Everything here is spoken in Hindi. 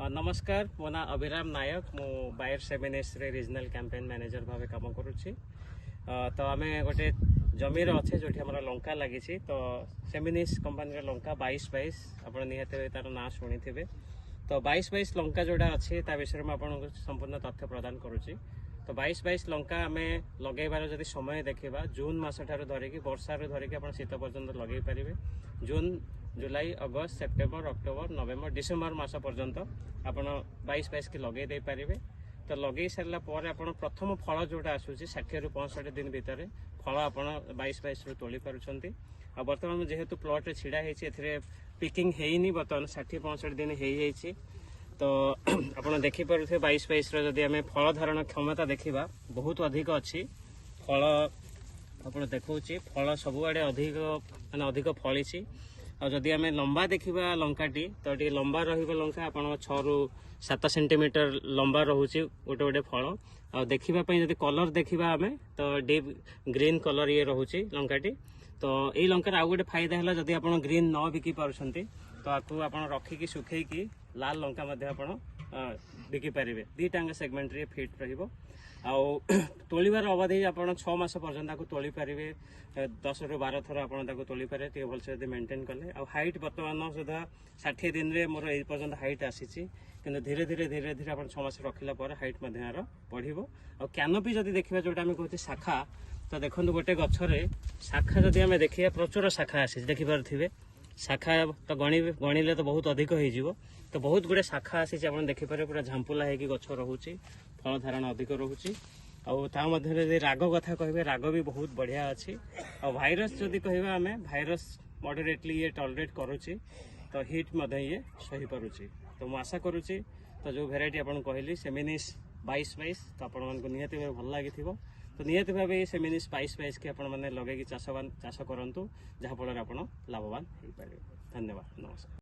नमस्कार मो ना अभिराम नायक मु बायर सेमिनेस रे रीजनल कैंपेन मैनेजर भाव काम करुच्ची। तो आम गोटे जमीर अच्छे जो लंका लगी तो सेमिनिस कंपानी लंका 22-22 आप निहत तार ना शुणी थे। तो 22-22 लंका जोड़ा अच्छी विषय में आपको संपूर्ण तथ्य प्रदान करुच्ची। तो 22-22 लंका आम लगेबार जब समय देखा जून मस धरिकी वर्षार धरिकी आप शीत पर्यंत लगे पारे। जून जुलाई अगस्त सेप्टेम्बर अक्टोबर नवेम्बर डिसेम्बर मस पर्यंत आपड़ 22-22 की लगे दे पारे। तो लगे सारा प्रथम फल जोटा आसूसी 60 ରୁ 65 दिन भितर फल आप 22-22 रू तोली पार्टी। आ बर्तमान जेहेतु प्लॉट रे छिड़ा है पिकिंग है बर्तमान 60-65 दिन हो। तो आप देखिपे 22-22 रही आम फल धारण क्षमता देखा बहुत अधिक अच्छी फल आप देखा फल सबुआड़े अधिक माने अधिक फली। जदि आम लंबा देखा लंकाटी तो ये लंबा रंका आप 6 ରୁ 7 सेंटीमीटर लंबा रोचे गोटे गोटे फल। आ देखापी जब कलर देखा आम तो डीप ग्रीन कलर ये रोचे लंकाटी। तो ये लंकार आउ गोटे फायदा है जदि आप ग्रीन न बिकी पार्टी तो आपको आप रखिकी सुखेकी लाल लंका बिकी पारे। दुईटांग सेगमेंट रे फिट रहिबो। आउ तोलिबार अवधि आप 6 मास पर्यंत तोली पारे। 10 ରୁ 12 थर आप तोली पारे भलसे मेंटेन कले। आ हाइट बर्तमान सुधा 60 दिन रे मोर ए पर्यंत हाइट आसी कि धीरे धीरे धीरे धीरे आप 6 मास रखिला हाइट बढ़िबो। आ कैनोपी जदि देखा जोटा आम कहते शाखा तो देखो गोटे गछरे शाखा जदि आम देखिए प्रचुर शाखा आसी देखिपे शाखा तो गणिले तो बहुत अधिक हो। तो बहुत गुड़े शाखा आसी आप देखिपारे पूरा झांपुला है गछ रोचे फल धारण अधिक रोचे। आदि राग कथा कहे राग भी बहुत बढ़िया अच्छी। आ भाइरस जदि कह आम भाइरस मॉडरेटली ये टॉलरेट करुच्ची तो हिट ये सही पारुची। तो मुझे आशा करुच्ची तो जो भेराइटी आपको कहली सेमिनिस 22-22 तो आपको निहत भाव भल लगी। तो निहत भाव ये सेमिनिस 22-22 की आपने लगे चाष करूँ जहाँफल आप लाभवान हो पारे। धन्यवाद, नमस्कार।